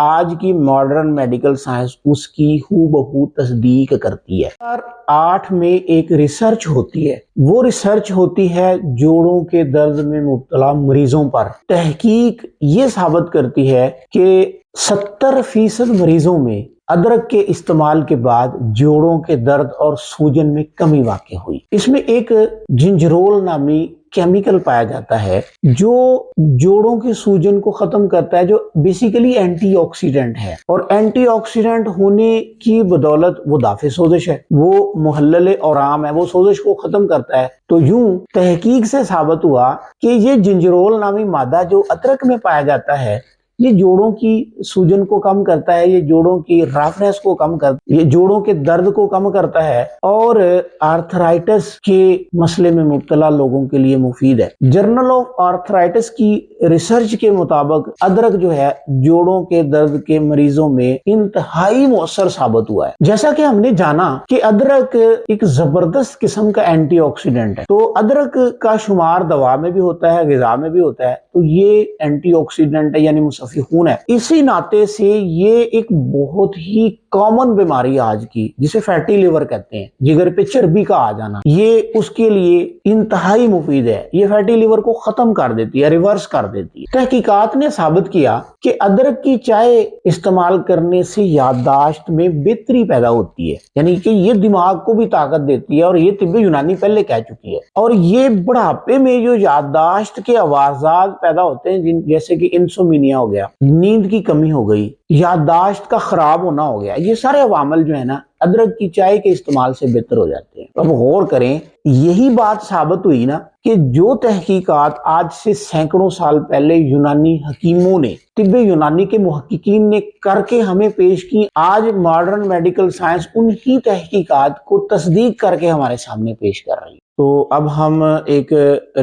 آج کی modern medical science اس کی ہو بہو تصدیق کرتی ہے۔ 2008 میں ایک ریسرچ ہوتی ہے، وہ ریسرچ ہوتی ہے جوڑوں کے درد میں مبتلا مریضوں پر۔ تحقیق یہ ثابت کرتی ہے کہ 70% مریضوں میں ادرک کے استعمال کے بعد جوڑوں کے درد اور سوجن میں کمی واقع ہوئی۔ اس میں ایک جنجرول نامی کیمیکل پایا جاتا ہے جو جوڑوں کے سوجن کو ختم کرتا ہے، جو بیسیکلی اینٹی آکسیڈنٹ ہے، اور اینٹی آکسیڈنٹ ہونے کی بدولت وہ دافع سوزش ہے، وہ محلل اورام ہے، وہ سوزش کو ختم کرتا ہے۔ تو یوں تحقیق سے ثابت ہوا کہ یہ جنجرول نامی مادہ جو ادرک میں پایا جاتا ہے، یہ جوڑوں کی سوجن کو کم کرتا ہے، یہ جوڑوں کی رفنس کو کم کرتا ہے، یہ جوڑوں کے درد کو کم کرتا ہے، اور آرتھرائٹس کے مسئلے میں مبتلا لوگوں کے لیے مفید ہے۔ جرنل آف آرتھرائٹس کی ریسرچ کے مطابق ادرک جو ہے جوڑوں کے درد کے مریضوں میں انتہائی مؤثر ثابت ہوا ہے۔ جیسا کہ ہم نے جانا کہ ادرک ایک زبردست قسم کا اینٹی آکسیڈنٹ ہے، تو ادرک کا شمار دوا میں بھی ہوتا ہے، غذا میں بھی ہوتا ہے، تو یہ اینٹی آکسیڈنٹ ہے، یعنی مصفی خون ہے۔ اسی ناطے سے یہ ایک بہت ہی کامن بیماری آج کی، جسے فیٹی لیور کہتے ہیں، جگر پہ چربی کا آ جانا، یہ اس کے لیے انتہائی مفید ہے۔ یہ فیٹی لیور کو ختم کر دیتی ہے، ریورس کر دیتی ہے۔ تحقیقات نے ثابت کیا کہ ادرک کی چائے استعمال کرنے سے یادداشت میں بہتری پیدا ہوتی ہے، یعنی کہ یہ دماغ کو بھی طاقت دیتی ہے، اور یہ طب یونانی پہلے کہہ چکی ہے۔ اور یہ بڑھاپے میں جو یادداشت کے آوازات پیدا ہوتے ہیں، جیسے کہ انسومینیا ہو گیا، نیند کی کمی ہو گئی، یادداشت کا خراب ہونا ہو گیا، یہ سارے عوامل جو ہے نا ادرک کی چائے کے استعمال سے بہتر ہو جاتے ہیں۔ اب غور کریں، یہی بات ثابت ہوئی نا کہ جو تحقیقات آج سے سینکڑوں سال پہلے یونانی حکیموں نے، طب یونانی کے محققین نے کر کے ہمیں پیش کی، آج ماڈرن میڈیکل سائنس انہی تحقیقات کو تصدیق کر کے ہمارے سامنے پیش کر رہی ہے۔ تو اب ہم ایک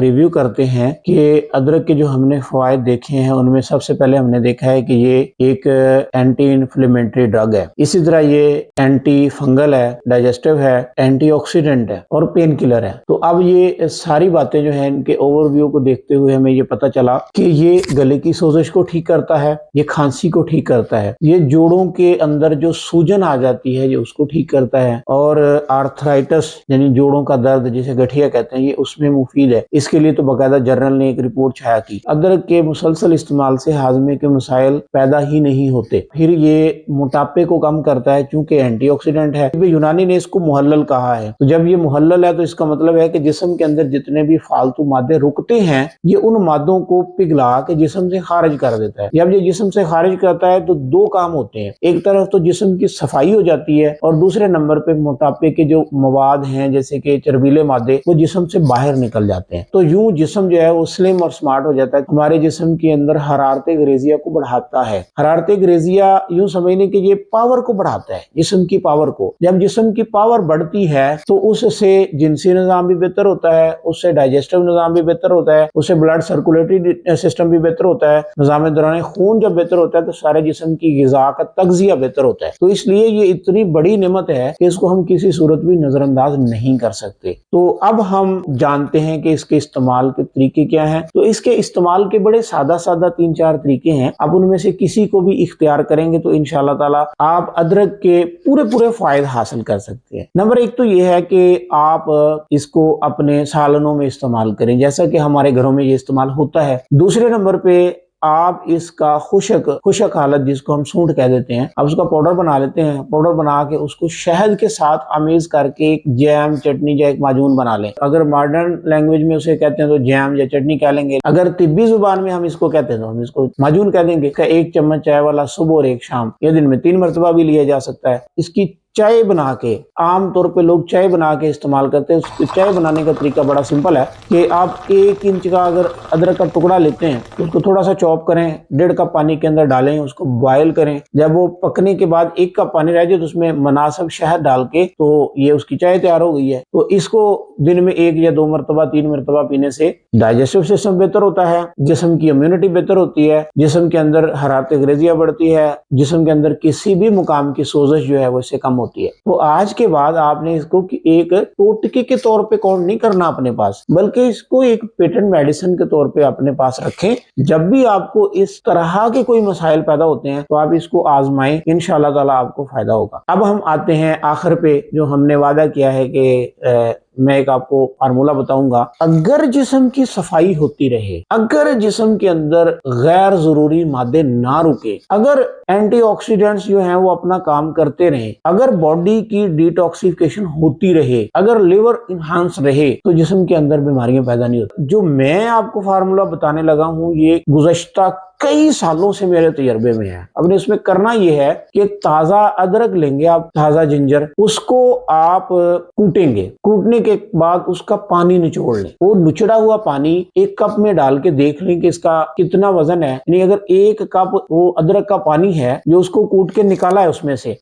ریویو کرتے ہیں کہ ادرک کے جو ہم نے فوائد دیکھے ہیں، ان میں سب سے پہلے ہم نے دیکھا ہے کہ یہ ایک اینٹی انفلیمیٹری ڈرگ ہے، اسی طرح یہ اینٹی فنگل ہے، ڈائجسٹو ہے، اینٹی آکسیڈنٹ ہے، اور پین کلر ہے۔ تو اب یہ ساری باتیں جو ہیں ان کے اوور ویو کو دیکھتے ہوئے ہمیں یہ پتہ چلا کہ یہ گلے کی سوزش کو ٹھیک کرتا ہے، یہ کھانسی کو ٹھیک کرتا ہے، یہ جوڑوں کے اندر جو سوجن آ جاتی ہے یہ اس کو ٹھیک کرتا ہے، اور آرتھرائٹس یعنی جوڑوں کا درد جسے گٹھیا کہتے ہیں، یہ اس میں مفید ہے۔ اس کے لیے تو باقاعدہ جرنل نے ایک رپورٹ چھایا کی۔ ادرک کے مسلسل استعمال سے ہاضمے کے مسائل پیدا ہی نہیں ہوتے۔ پھر یہ موٹاپے کو کم کرتا ہے، چونکہ اینٹی آکسیڈنٹ ہے۔ یونانی نے اس کو محلل کہا ہے، تو جب یہ محلل ہے تو اس کا مطلب ہے کہ جسم کے اندر جتنے بھی فالتو مادے رکتے ہیں، یہ ان مادوں کو پگھلا کے جسم سے خارج کر دیتا ہے۔ جب یہ جسم سے خارج کرتا ہے تو دو کام ہوتے ہیں، ایک طرف تو جسم کی صفائی ہو جاتی ہے، اور دوسرے نمبر پہ موٹاپے کے جو مواد ہیں جیسے کہ چربیلے مادے وہ جسم سے باہر نکل جاتے ہیں۔ تو یوں جسم جو ہے وہ سلم اور سمارٹ ہو جاتا ہے۔ ہمارے جسم کے اندر حرارت غریزیہ کو بڑھاتا ہے۔ حرارت غریزیہ یوں سمجھنے کہ یہ پاور کو بڑھاتا ہے، جسم کی پاور کو۔ جب جسم کی پاور بڑھتی ہے تو اس سے جنسی نظام بھی بہتر ہوتا ہے، اس سے ڈائجسٹو نظام بھی بہتر ہوتا ہے، اس سے بلڈ سرکولیٹری سسٹم بھی بہتر ہوتا ہے، نظام دوران خون جب بہتر ہوتا ہے تو سارے جسم کی غذا کا تغذیہ بہتر ہوتا ہے۔ تو اس لیے یہ اتنی بڑی نعمت ہے کہ اس کو ہم کسی صورت بھی نظر انداز نہیں کر سکتے۔ تو اب ہم جانتے ہیں کہ اس کے استعمال کے طریقے کیا ہیں۔ تو اس کے استعمال کے بڑے سادہ 3-4 طریقے ہیں۔ اب ان میں سے کسی کو بھی اختیار کریں گے تو انشاءاللہ تعالی آپ ادرک کے پورے فوائد حاصل کر سکتے ہیں۔ نمبر 1 تو یہ ہے کہ آپ اس کو اپنے سالنوں میں استعمال کریں، جیسا کہ ہمارے گھروں میں یہ استعمال ہوتا ہے۔ دوسرے نمبر پہ آپ اس کا خشک حالت جس کو ہم سونڈ کہہ دیتے ہیں، اب اس کا پاؤڈر بنا لیتے ہیں۔ پاؤڈر بنا کے اس کو شہد کے ساتھ آمیز کر کے ایک جیم، چٹنی یا ایک معجون بنا لیں۔ اگر ماڈرن لینگویج میں اسے کہتے ہیں تو جیم یا چٹنی کہہ لیں گے، اگر طبی زبان میں ہم اس کو کہتے ہیں تو ہم اس کو معجون کہہ دیں گے۔ ایک چمچ چائے والا صبح اور ایک شام، یہ دن میں 3 مرتبہ بھی لیا جا سکتا ہے۔ اس کی چائے بنا کے، عام طور پہ لوگ چائے بنا کے استعمال کرتے ہیں۔ اس کی چائے بنانے کا طریقہ بڑا سمپل ہے کہ آپ 1 انچ کا اگر ادرک کا ٹکڑا لیتے ہیں تو اس کو تھوڑا سا چاپ کریں، 1.5 کپ پانی کے اندر ڈالیں، اس کو بوائل کریں۔ جب وہ پکنے کے بعد 1 کپ پانی رہ جائے تو اس میں مناسب شہد ڈال کے تو یہ اس کی چائے تیار ہو گئی ہے۔ تو اس کو دن میں 1 یا 2 مرتبہ 3 مرتبہ پینے سے ڈائجسٹو سسٹم بہتر ہوتا ہے، جسم کی امیونٹی بہتر ہوتی ہے، جسم کے اندر حرارت غریزیہ بڑھتی ہے، جسم کے اندر کسی بھی مقام کی سوزش جو ہے وہ اس سے کم ہوتی ہے۔ ہوتی ہے. تو آج کے بعد آپ نے اس کو ایک ٹوٹکے کے طور پہ کاؤنٹ نہیں کرنا اپنے پاس، بلکہ اس کو ایک پیٹنٹ میڈیسن کے طور پہ اپنے پاس رکھیں. جب بھی آپ کو اس طرح کے کوئی مسائل پیدا ہوتے ہیں تو آپ اس کو آزمائیں، انشاءاللہ تعالی آپ کو فائدہ ہوگا. اب ہم آتے ہیں آخر پہ، جو ہم نے وعدہ کیا ہے کہ میں ایک آپ کو فارمولہ بتاؤں گا. اگر جسم کی صفائی ہوتی رہے، اگر جسم کے اندر غیر ضروری مادے نہ رکے، اگر اینٹی آکسیڈنٹس جو ہیں وہ اپنا کام کرتے رہیں، اگر باڈی کی ڈیٹاکسیفیکیشن ہوتی رہے، اگر لیور انہانس رہے، تو جسم کے اندر بیماریاں پیدا نہیں ہوتی. جو میں آپ کو فارمولہ بتانے لگا ہوں یہ گزشتہ کئی سالوں سے میرے تجربے میں ہے. اب اس میں کرنا یہ ہے کہ تازہ ادرک لیں گے آپ، تازہ جنجر، اس کو آپ کوٹیں گے. کوٹنے کے بعد اس کا پانی نچوڑ لیں. وہ نچڑا ہوا پانی ایک کپ میں ڈال کے دیکھ لیں کہ اس کا کتنا وزن ہے. یعنی اگر ایک کپ وہ ادرک کا پانی ہے جو اس کو کوٹ کے نکالا ہے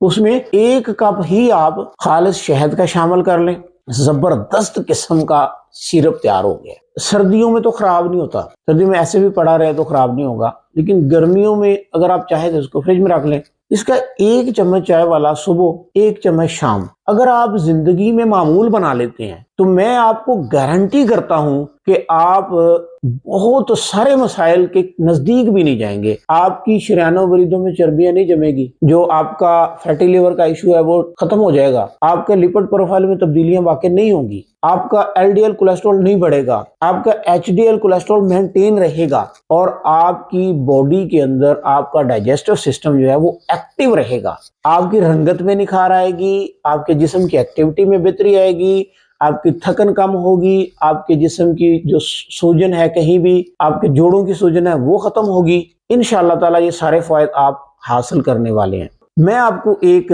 اس میں ایک کپ ہی آپ خالص شہد کا شامل کر لیں. زبردست قسم کا سیرپ تیار ہو گیا. سردیوں میں تو خراب نہیں ہوتا، سردیوں میں ایسے بھی پڑا رہے تو خراب نہیں ہوگا، لیکن گرمیوں میں اگر آپ چاہیں تو اس کو فریج میں رکھ لیں. اس کا ایک چمچ چائے والا صبح، ایک چمچ شام، اگر آپ زندگی میں معمول بنا لیتے ہیں تو میں آپ کو گارنٹی کرتا ہوں کہ آپ بہت سارے مسائل کے نزدیک بھی نہیں جائیں گے. آپ کی شریانوں و بریدوں میں چربیاں نہیں جمے گی، جو آپ کا فیٹی لیور کا ایشو ہے وہ ختم ہو جائے گا. آپ کا لپڈ پروفائل میں تبدیلیاں واقع نہیں ہوں گی. آپ کا ایل ڈی ایل کولیسٹرول نہیں بڑھے گا. آپ کا H D L cholesterol maintain رہے گا. اور آپ کی باڈی کے اندر آپ کا ڈائجسٹو سسٹم جو ہے وہ ایکٹیو رہے گا. آپ کی رنگت میں نکھار آئے گی، آپ کے جسم کی ایکٹیویٹی میں بہتری آئے گی، آپ کی تھکن کم ہوگی، آپ کے جسم کی جو سوجن ہے، کہیں بھی آپ کے جوڑوں کی سوجن ہے وہ ختم ہوگی. انشاءاللہ تعالی یہ سارے فوائد آپ حاصل کرنے والے ہیں. میں آپ کو ایک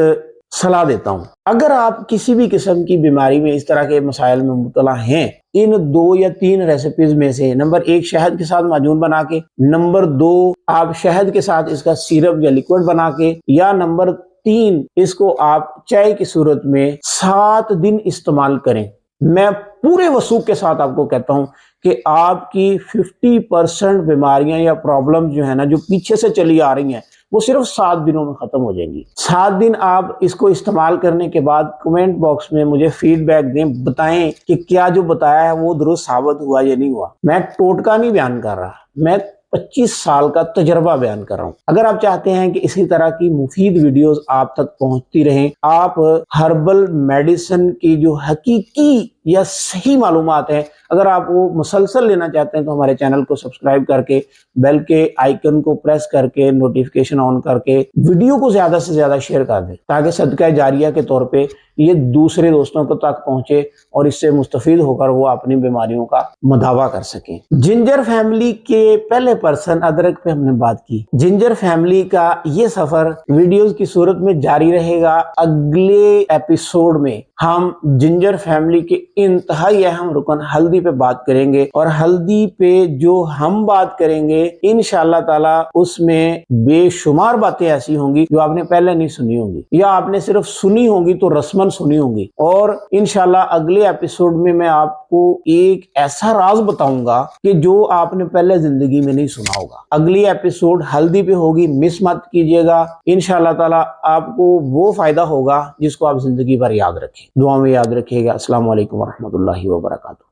صلاح دیتا ہوں، اگر آپ کسی بھی قسم کی بیماری میں اس طرح کے مسائل میں مبتلا ہیں، ان 2 یا 3 ریسیپیز میں سے نمبر 1 شہد کے ساتھ معجون بنا کے، نمبر 2 آپ شہد کے ساتھ اس کا سیرپ یا لیکوڈ بنا کے، یا نمبر 3 اس کو آپ چائے کی صورت میں 7 دن استعمال کریں. میں پورے وثوق کے ساتھ آپ کو کہتا ہوں کہ آپ کی 50% بیماریاں یا پرابلم جو ہے نا، جو پیچھے سے چلی آ رہی ہیں، وہ صرف 7 دنوں میں ختم ہو جائیں گی. 7 دن آپ اس کو استعمال کرنے کے بعد کمنٹ باکس میں مجھے فیڈ بیک دیں، بتائیں کہ کیا جو بتایا ہے وہ درست ثابت ہوا یا نہیں ہوا. میں ٹوٹکا نہیں بیان کر رہا، میں 25 سال کا تجربہ بیان کر رہا ہوں. اگر آپ چاہتے ہیں کہ اسی طرح کی مفید ویڈیوز آپ تک پہنچتی رہیں، آپ ہربل میڈیسن کی جو حقیقی یا صحیح معلومات ہیں اگر آپ وہ مسلسل لینا چاہتے ہیں، تو ہمارے چینل کو سبسکرائب کر کے بیل کے آئیکن کو پریس کر کے نوٹیفیکیشن آن کر کے ویڈیو کو زیادہ سے زیادہ شیئر کر دیں، تاکہ صدقہ جاریہ کے طور پہ یہ دوسرے دوستوں کو تک پہنچے اور اس سے مستفید ہو کر وہ اپنی بیماریوں کا مداوع کر سکیں. جنجر فیملی کے پہلے پرسن ادرک پہ ہم نے بات کی. جنجر فیملی کا یہ سفر ویڈیوز کی صورت میں جاری رہے گا. اگلے ایپیسوڈ میں ہم جنجر فیملی کے انتہائی اہم رکن ہلدی پہ بات کریں گے، اور ہلدی پہ جو ہم بات کریں گے انشاءاللہ تعالی اس میں بے شمار باتیں ایسی ہوں گی جو آپ نے پہلے نہیں سنی ہوں گی، یا آپ نے صرف سنی ہوں گی تو رسمن سنی ہوں گی. اور انشاءاللہ اگلے ایپیسوڈ میں میں آپ کو ایک ایسا راز بتاؤں گا کہ جو آپ نے پہلے زندگی میں نہیں سنا ہوگا. اگلی ایپیسوڈ ہلدی پہ ہوگی، مس مت کیجیے گا. انشاءاللہ تعالی آپ کو وہ فائدہ ہوگا جس کو آپ زندگی بھر یاد رکھیں. دعا میں یاد رکھیے گا. السلام علیکم ورحمۃ اللہ وبرکاتہ.